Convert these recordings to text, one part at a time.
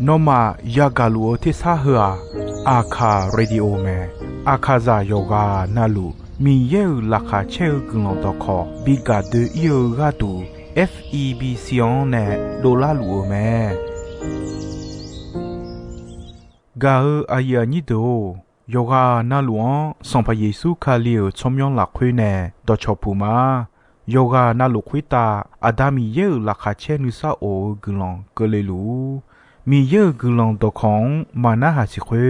นอมายากาลูที่ซาหัวอาคาเรดิโอเมอาคาซาโยกานาลูมีเยอลักาเชลกุลตอคอบิกาเดเยกาตู FEB ซิออนเนโดลาลูเมกาอายานิโดโยกานาลูอันสัมปะเยซูคาลีชมยองลักคุยเนดอชอปูมาโยกานาลูคุยตาอาดามีเยอลักาเชนุซาโอกุลองกเลลูมีเยอะกุลองตอของมานาหาสิคุ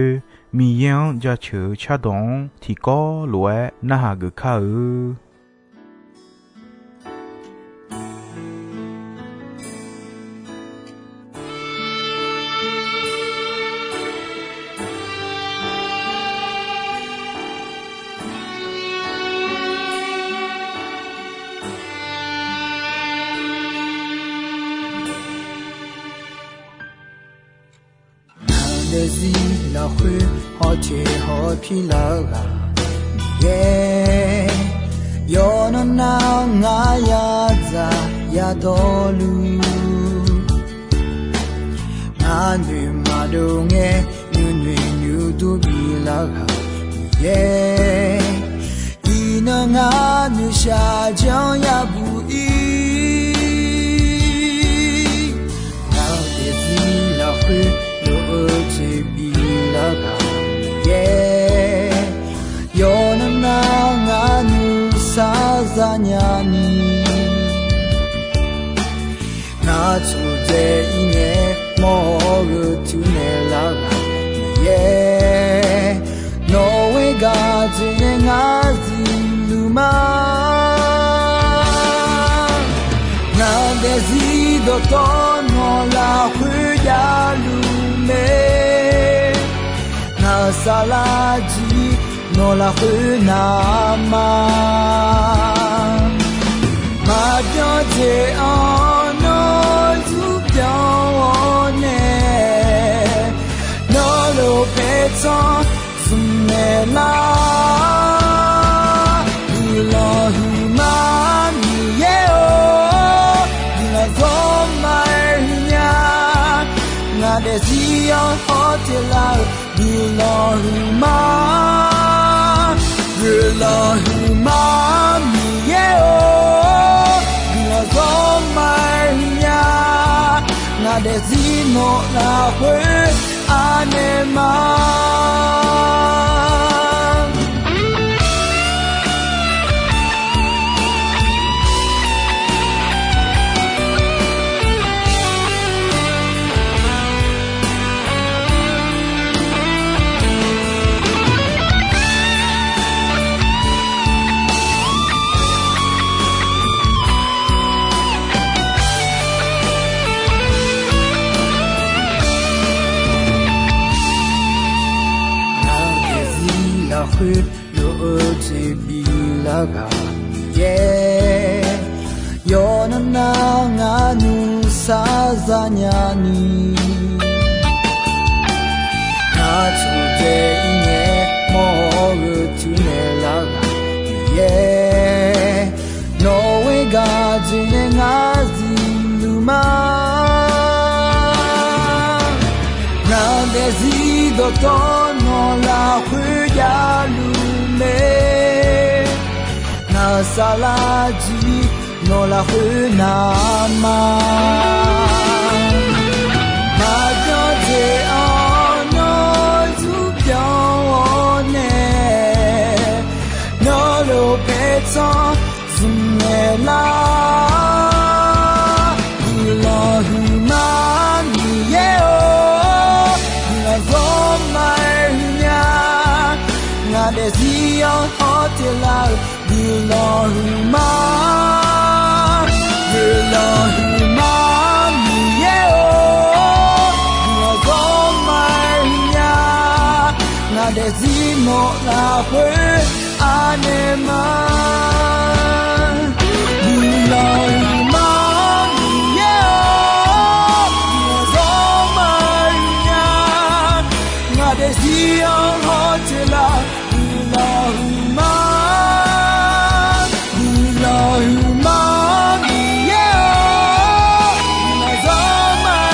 มียังจะเชื่อชาดงที่ก็รวยนาหากข้าDesi la khu ho che ho phi la ga ye yo no na nga ya za ya do lu na nu ma do nge nu du bi la ga ye ina nga nu sha jang ya bu i na desi la khu to be like yeah you're not nganu sazanyani na to de inge mo to ne la yeah no way god in ngaziluma na desido tono la huyalu na salaji no la khuna ma pyo je ono zu pyo ne no lo pe ton sunne la lo hu ma mi ye o na zo mai nya na de si on hotel Bilahuma mi yeo Bilazomaya na desino la hue anema lo te bi la ga yeah yo na nga nu sa za nya ni na to de inge mo to ne la ga yeah no way god in ngaziluma na desido tono la huyalume na salaji no la huna ma pyo je ono zu pyo ne no lo pe ton zune la lo hu ma ni ye o na zo mai nya na de si on hotel la Bilahuma mi yeo Bilazomaya na desino la hue anema Bilahuma mi yeo Bilazomaya na desino hotel la Bilahuma Bilahuma mi yeo Bilazomaya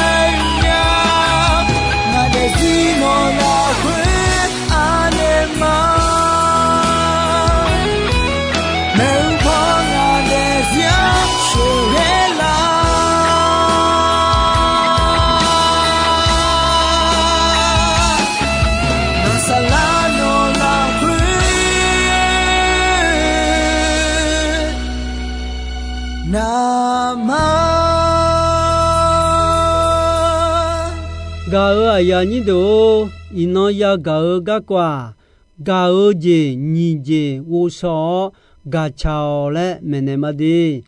Gao ayani do ino ya gao gakwa gao je ni je wo so ga chao le menemadi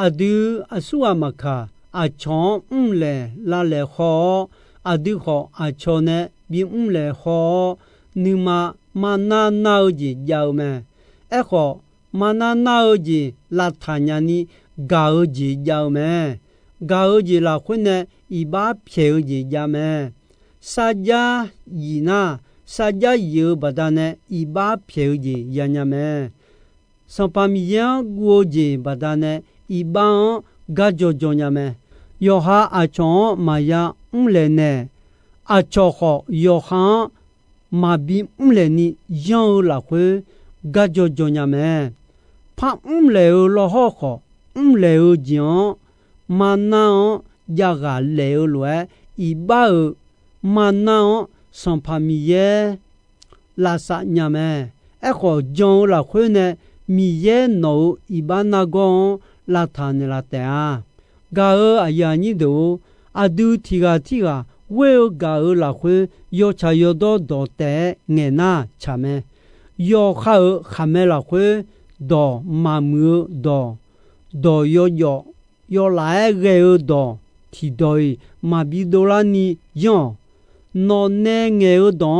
adu asua makha achon le la le kho adu kho achone bi le kho numa mana nao ji yao me e kho mana nao ji la thanya ni gao ji yao me gao ji la khune iba pheu ji ya me saja yina saja yu badane iba pheu ji ya nya me sampamiya guo ji badane iba ga jo jo nya me yo ha achon maya le ne acho kho yo ha ma bi le ni yan la khwe ga jo jo nya me pha le lo ho kho le o jian mana ya ga le o lwe iba mana sampamiye la sa nya me e kho jon la khwe ne mi ye no iba na gon la tha ne la ta ga aya ni do adu tiga we ga la khwe yo cha yo do te nge na cha me yo kha me la khwe do ma mu do yo la ge do ti doi ma bi do la ni yon no ne nge do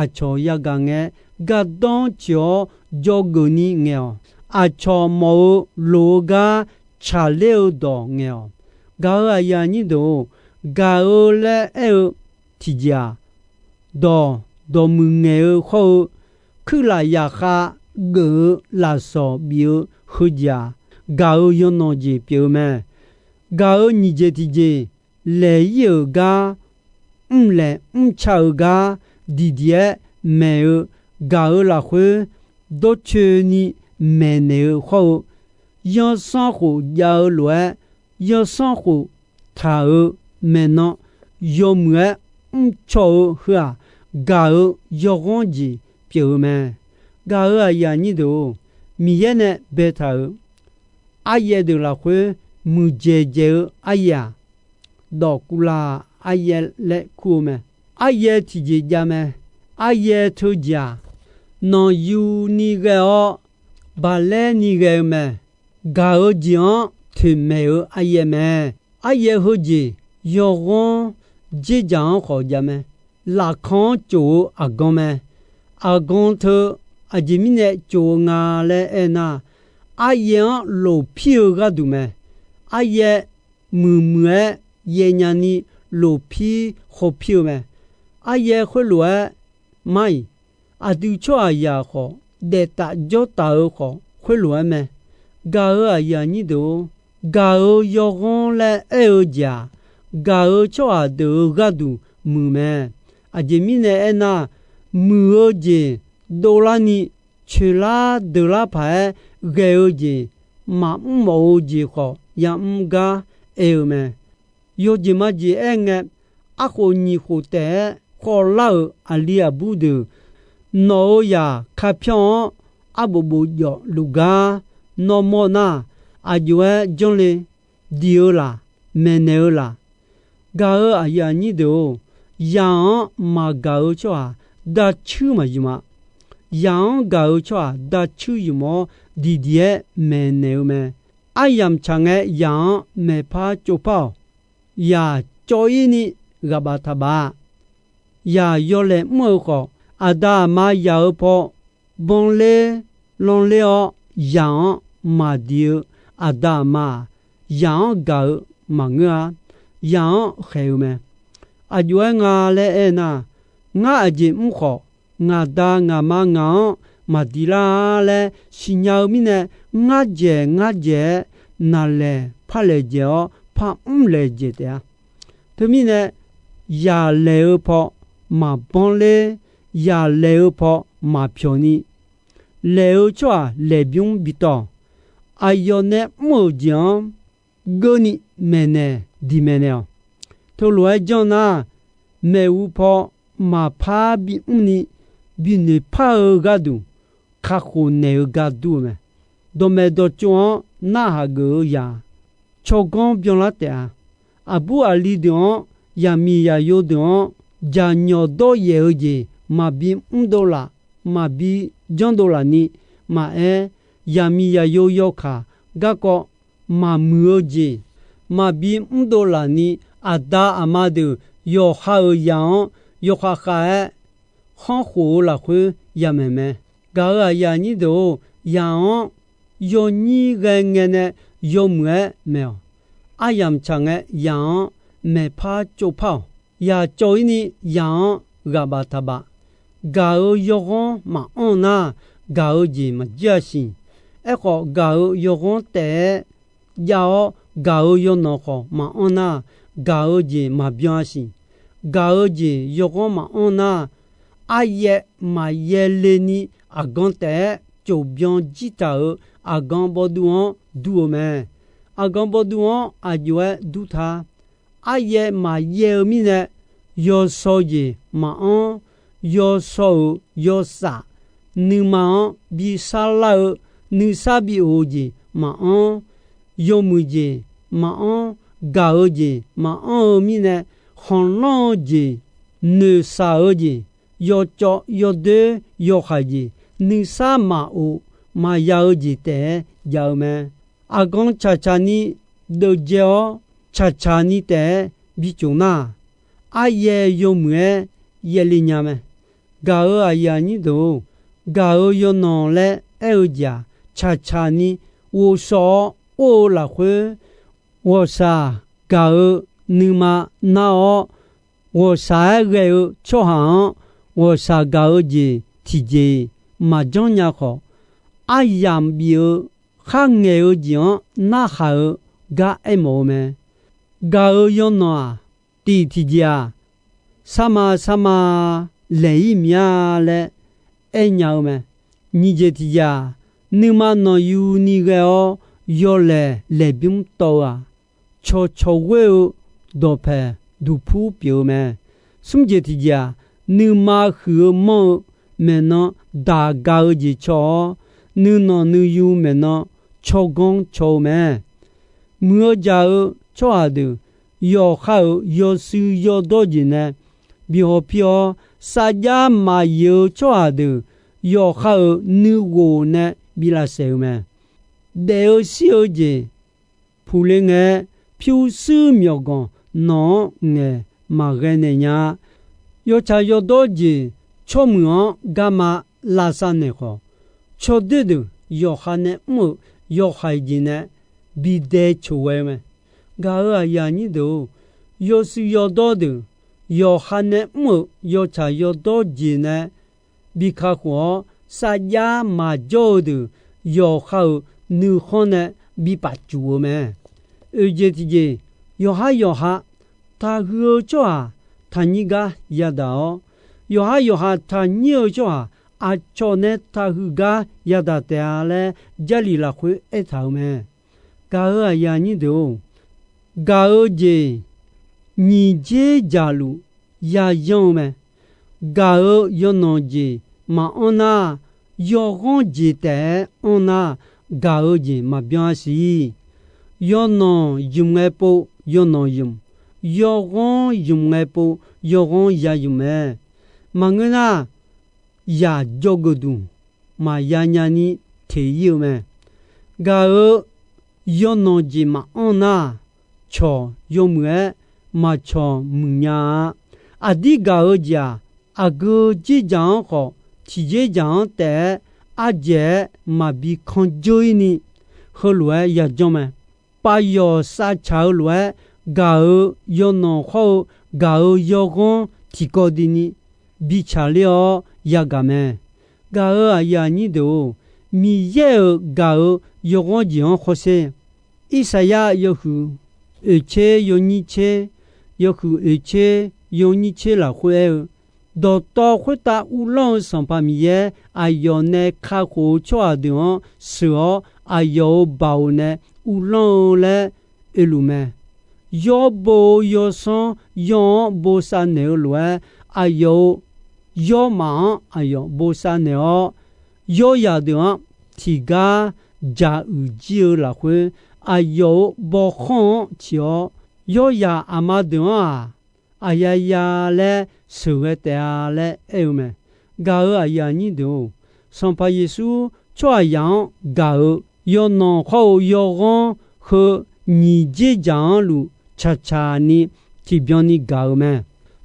a cho ya ga nge ga don cho jo go ni nge a cho mo lo ga cha le do nge ga ya ni do ga le ti ja do mu nge kho khu la ya kha ge la so bi hu ja ga yo no ji pi me ga ni je ti je le yo ga le chao ga di die me ga la khwe do che ni me ne kho yo san kho ya lwe yo san kho tha me no yo mwe cho hua ga yo gon ji pi me ga ya ni do mi ye ne be tha a ye de la khwe mu je aya do kula aye le kume aye ti je jame aye to ja no yu ni ge o ba le ni ge me ga o jian te me o aye me aye ho ji yo gon je jang kho jame la khon cho agon me agon to ajimine cho nga le ena aye lo pio ga du me aye mu ye nya ni lo pi ho pio me aye khwe lo mai adu cho ya kho de ta jo ta kho khwe lo me ga ya ni do ga yo gon le e ja ga cho a de ga du mu me a je mi ne na mu o je do la ni chula de la pa ge o je ma mo je kho ya ga e me yo ji ma ji enge a kho ni kho te kho la alia bu de no ya kha phyon a bo bo yo lu ga no mo na a jwe jon le dio la me ne la ga a ya ni do ya ma ga o cho da chu ma yi ma ya ga o cho da chu yi mo di die me ne me ayam change ya me pa cho pa ya choi ni ga ba tha ba ya yo le mo ko ada ma ya po bon le lon le o ya ma di ada ma ya ga ma nga ya khe me a jo nga le na nga ji mu kho nga da nga ma nga ma di la le sin ya mi ne nga je na le pa le je o pa le je de to mi ne ya le po ma bon le ya le po ma pyo ni le cho le byung bi to ayo ne mo jian go ni mene di mene to lo jon na me u po ma pa bi ni bi ne pa ga du ka ko ne ga du me do me do chuan na ha go ya chogon byon la ta abu ali don 亚米亚有的加鸟多也有的马比多啦马比讲多啦你马亚米亚有卡噶个马木的马比多啦你阿达阿妈的有好样有好海好火啦会亚妹妹噶个亚你都样有你个呢有没有阿样长个样没怕就跑呀做你样个巴他吧噶有个嘛那噶ji嘛加心一个噶有个的要噶有那个嘛那噶ji嘛表心噶ji有个嘛那阿爷嘛爷了你阿讲的就表知道阿讲不多多没阿讲不多阿就多他阿爷嘛爷咪呢有手机嘛有手有啥你嘛比啥了你啥比我的嘛有么子嘛搞的嘛咪呢很老的你啥的有做有的有孩子你啥嘛嘛要的的要没阿公查查你都叫查查你的比较难阿爷有么也里面没搞阿爷你都搞有弄嘞二家查查你我说我来回我啥搞你嘛那我啥个做行我啥搞的体检嘛重要好阿样比看有讲那好噶爱毛没搞有弄地体检什么雷面嘞爱鸟没你这体检你嘛那有你个有嘞来宾多啊悄喂多拍都普表没什么这体检你嘛和么没那大高的悄你那你有没那悄讲悄没没家悄的有好有事有多的呢比好票啥家嘛有悄的有好你我呢比拉少没得有小的普林个票数苗讲孬个嘛个呢呀有差有多的悄么干嘛拉上呢个悄的有哈呢么有孩子呢比得出来没噶呀你都有事有多的有哈呢么有差有多的呢比卡火啥家嘛做的有好你可呢比把住没而且这有哈他喝着啊他你个也到有哈他牛着啊啊做呢他喝个也到的嘞家里啦会一头没噶呀你都噶这你这家路也用没噶有孬这嘛那有光记得那搞的嘛表示有孬用来不有孬用有光用来不有光也用没嘛个那也做个度嘛也你提有没搞有孬的嘛那错有没嘛错唔呀啊啲搞的啊个只讲好直接讲的阿姐嘛比看追你后来也做咩把药杀炒来搞有孬好搞有光提高的你比查了也干咩搞啊呀你都米也搞有光讲好些一啥呀有乎而且有你切有乎而且有你切了会到到回答乌龙上把米耶啊有呢卡火抓的说啊有包呢乌龙嘞一路咩有包有上有包山牛来啊有嘛啊有包山牛有呀的提个加有酒了会啊有包红酒有呀阿妈的啊阿呀呀嘞受个的啊嘞哎么，噶阿呀你都，上把耶稣这样噶要能好要讲和你这讲路恰恰你提表你噶么，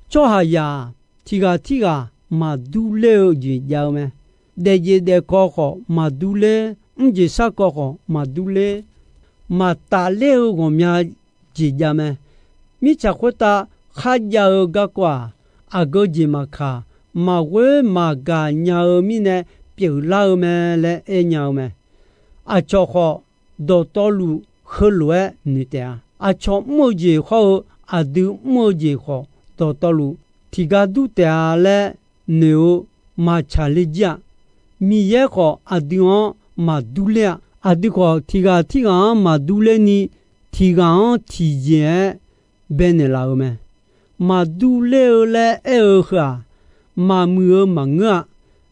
这下呀提个嘛都了就要么，得je得搞好嘛都了，je啥搞好嘛都了，嘛打了我们就要么，你才会打。哈家尔个瓜，阿个吉马卡，马会马个鸟儿咪呢，表老么来爱鸟么，阿朝好到道路河路你的阿朝莫吉好，阿都莫吉好到道路，提个都的来牛马查理家，米也好阿都昂马都了，阿都好提个马都了你，提个提前变的老么。嘛都了来二哈，嘛木嘛个，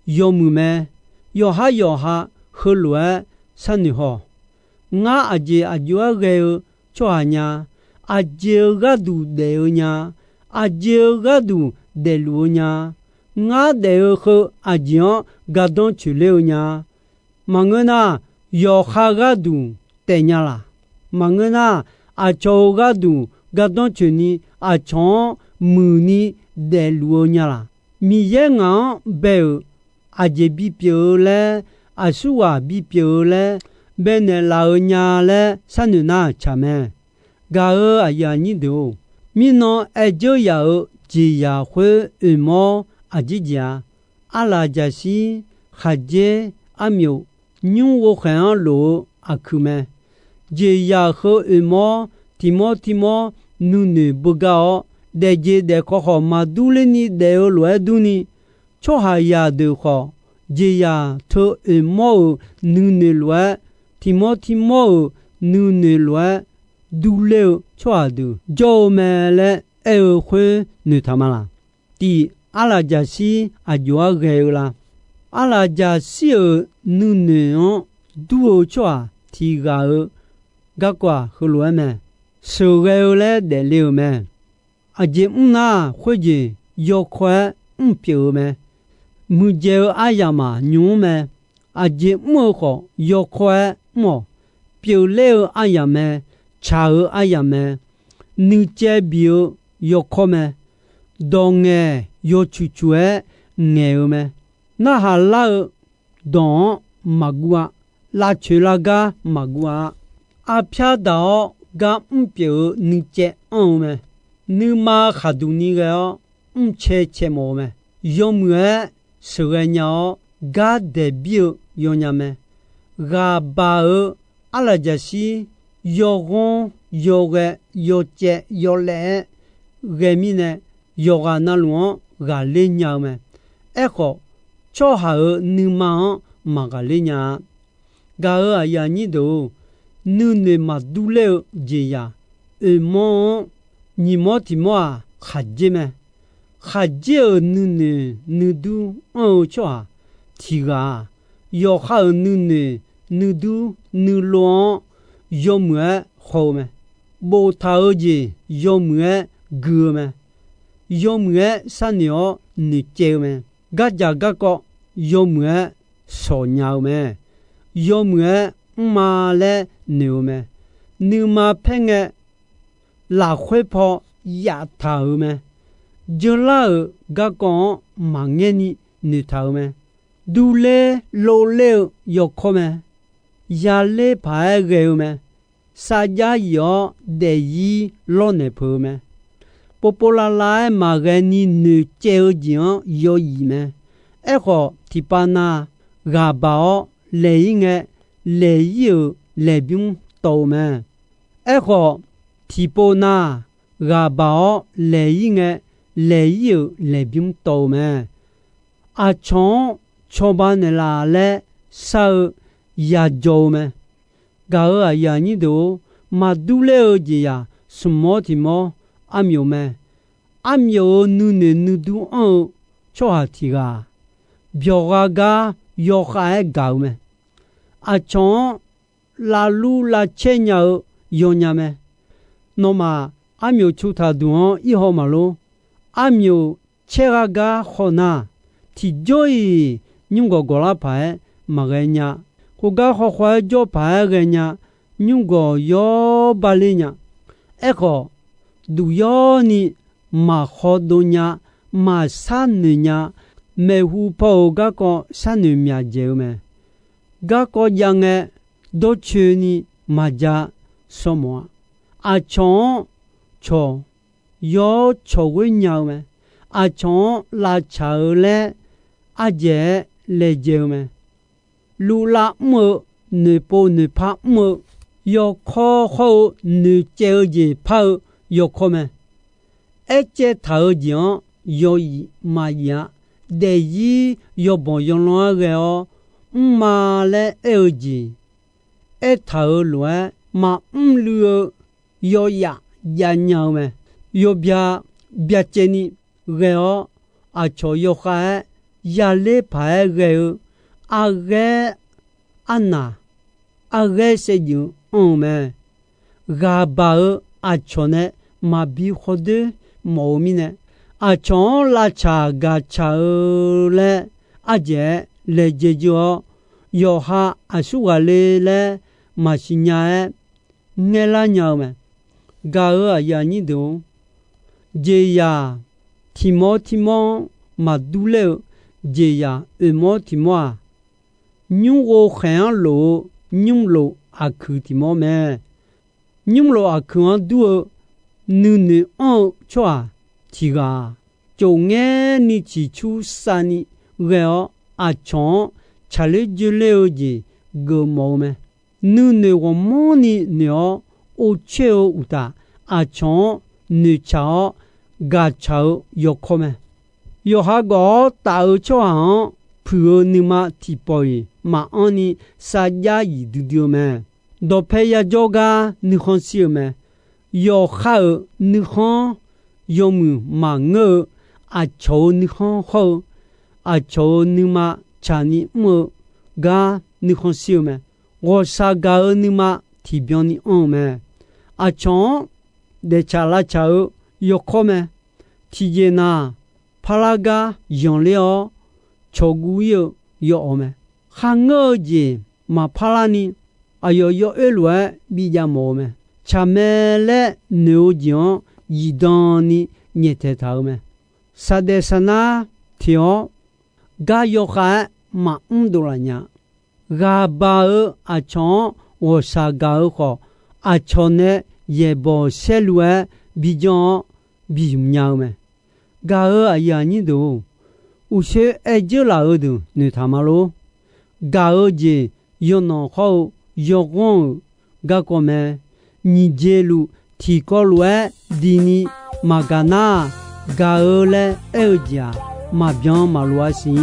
要木么？要哈和乱三女好。我阿姐阿舅阿个做呀，阿姐个都得呀，阿姐个都得路呀，我得和阿姐个当去了呀。嘛个那要哈个都得呀啦，嘛个那阿舅个都个当去你。阿chong muni de luonya la mi ye nga be a je bi pyo le a suwa bi pyo le be ne la nya le sanu na chame ga a ya ni do mi no e jo ya o ji ya hwe e mo a ji ja a la ja si kha je a myo nyu wo khan lo a kume je ya ho e mo timo nu ne bugao de je de ko ho ma du le ni de o lo du ni cho ha ya de ho je ya to e mo nu ne lo timo nu ne lo du le cho a du jo me le e o khwe nu ta ma la ti ala ja si a jo a ge la ala ja si o nu ne o du o cho a ti ga o ga kwa ho lo me so ge le de le me a je na khwe je yo khwe pyo me mu je a ya ma nyu me a je mo kho yo khwe mo pyo le a ya me cha a ya me nu je bi yo kho me dong e yo chu chu e nge me na ha la don magua la che la ga magua a phya da ga pyo nu je on me nu ma khadu ni ga che mo me yo mue se nya ga de bi yo nya me ga ba ala ja si yo gon yo ge yo che yo le ge mi ne yo ga na lu ga le nya me e ko cho ha nu ma ga le nya ga ya ni do nu ne ma du le je ya e mo ni mo ti mo kha je me kha je nu ne nu du o cho ti ga yo kha nu ne nu du nu lo yo mue ho me bo ta je yo mue gu me yo mue san yo ni che me ga ja ga ko yo mue so nya me yo mue ma le nu me nu ma phenge la khwe pho ya tha me jo la ga ko ma nge ni ni tha me du le lo le yo kho me ya le pha ge me sa ja yo de yi lo ne pho me popola la ma ge ni ne che o jian yo yi me e kho ti pa na ga ba o le yi nge le yi le byung to me e kho ti po na ga ba o le yi nge le yi le byung to me a chong cho ba ne la le sa ya jo me ga ya ni do ma du le o ji ya smo ti mo amyo me amyo nu ne nu du o cho ha ti ga byo ga yo kha ga me a chong la lu la che nya yo nya me no ma amyo chu tha du i ho ma lo 阿မျိုး切ရာကခေါနာတီဂျိုီညုံကိုလာဖိုင်မဂညာကိုကခေါခွာဂျိုဖိုင်ဂညာညုံကိုယောဘလိညာအခုဒူယောနီမခေါဒိုညာမဆန်ညာမေဟုပေါကကောဆန်မြာဂျေမဲဂကောဂျငဲဒိုချူနီမဂျာဆောမအချွန်ချောယောချောဝိညာမဲအချွန်လာချာလေအကျဲလေဂျေမဲလူလာမေနေပိုနေဖာမေယောခေါခေါနေကျဲကြီးဖောယောခေါမဲအကျဲထောဂျန်ယောဤမာယာဒေယီယောဘွန်ယောလောရောမာလေအေဂျီအထောလွယ်မလူယောယာညာမဲယောဗျာဗျာချေနီရောအချောယောခါယာလေဖာရေအဂဲအနာအဂဲစေဂျူအုံမဲဂါဘာအချောနေမဘီခိုဒေမောမီနေအချောလာချာဂါချာလေအကျဲလေဂျေဂျောယောဟာအဆုကလေးလေမရှိညာငဲလာညာမဲဂါအယာညီဒုံဂျေယာတီမောမဒူလေဂျေယာအမောတီမောညုကိုခဲလိုညုလိုအခူတီမောမဲညုလိုအခူဒူနူနူအောချွာချီကာကျုံငဲနီချီချူစာနီရောအချွန်ချလေဂျလေအိုဂျီဂမောမဲနူနူဝမောနီနောအိုချေအိုဥတာအချွန်နူချောဂါချောယောခေါမဲယောဟာကောတာအချောဟန်ဖူနီမာတီပိုီမာအနီစာယာယီဒူဒီယိုမဲဒိုဖေယာဂျောဂါနီခွန်စီယမဲယောခါနီခွန်ယောမူမာငေအချောနီခွန်ခေါအချောနီမာချာနီမေဂါနီခွန်စီယမဲဝါစာဂါနီမာတီဘျောနီအုံမဲအချောဒေချာလာချာယောခေါမဲတီဂျေနာဖလာဂါယောင်လျောချောဂူယောမဲခါငေဂျီမဖလာနီအယောယောအဲလွယ်ဘီဂျာမောမဲချာမဲလေနိုဂျွန်ယီဒန်နီညေတဲ့ထောင်းမဲစဒေဆနာတီယောဂါယောခါမအမ်ဒူလာညာဂါဘာအချွန်ဝဆာဂါခေါအချွန်နဲ့ယေဘောဆဲလွယ်ဘီဂျွန်ဘီညောင်းမဲဂါအယာညီဒူဥရှေအဂျလာဒူနေသမာလိုဂါဂျီယောနောခေါယောကွန်ဂါကောမဲနီဂျေလူတီကောလွယ်ဒီနီမဂနာဂါလေအေဂျာမဗျောင်းမလွားစီ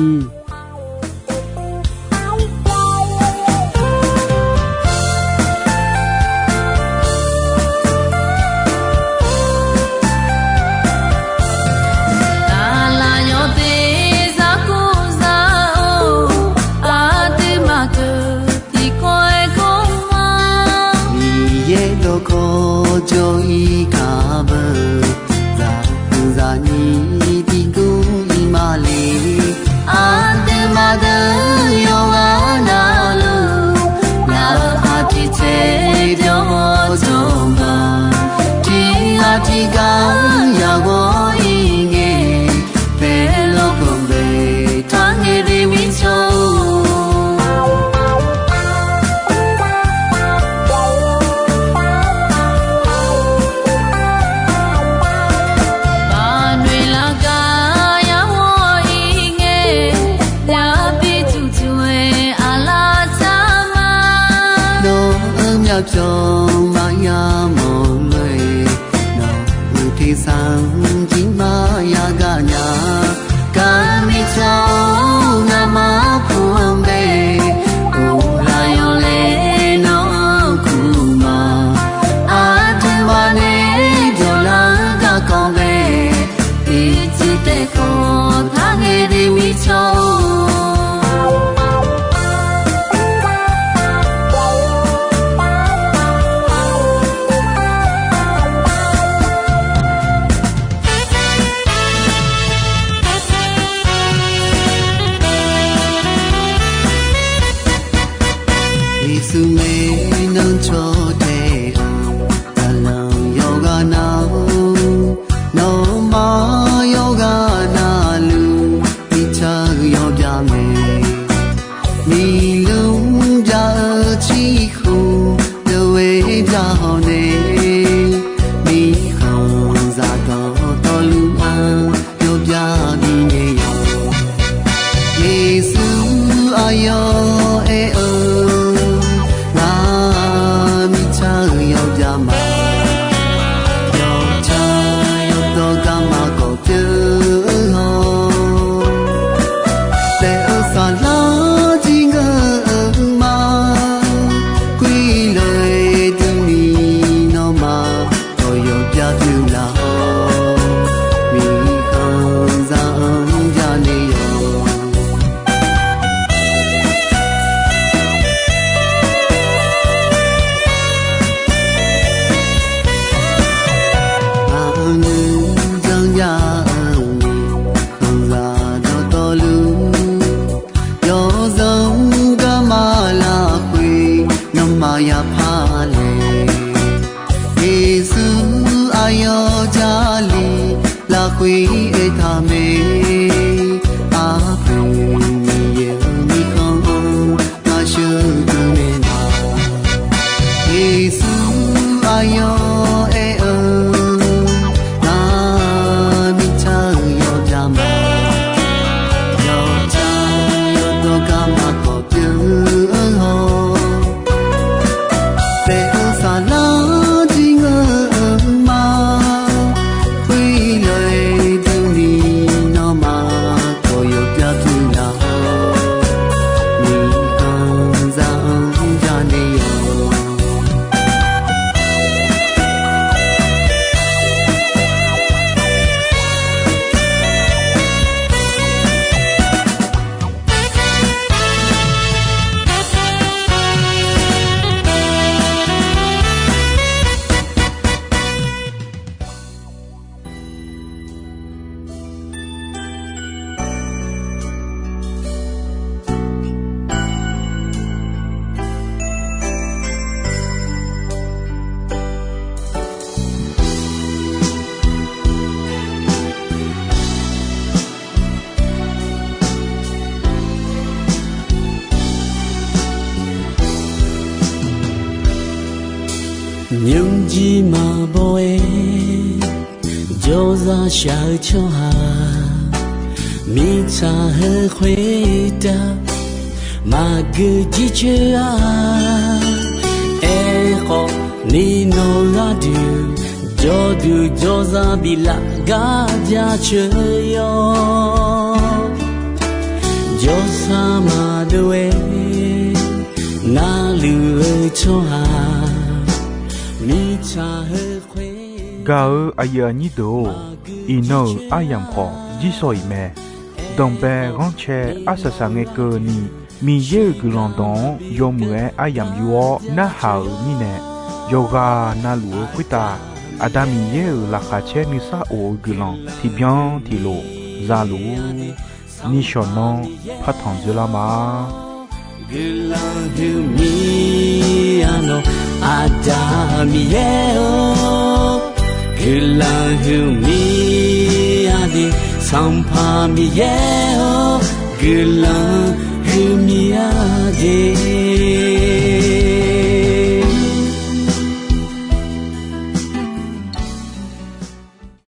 会爱他们阿会你也你看那些个们啊，耶稣啊哟哎那你唱要干嘛？要唱要多干嘛？搞丢哦，被撒拉进了吗？回来的你那么多有点重要，你刚让家里有。年纪嘛不会，就在小桥下，你才会的，嘛个季节啊，哎吼，你弄拉的，就在比拉嘎家去哟，就啥嘛的喂，那路桥下。Gao aya ni do ino ayam pho jisoi me dombe ronche asasange ko ni mi ye gulondon yomue ayam yuo na hao ni ne yoga na lu kwita adami ye la khache ni sa o gulon ti bien ti lo za lu ni shonon phathon jula ma 아담이에요 글라흠이아디 삼파미에요 글라흠이아디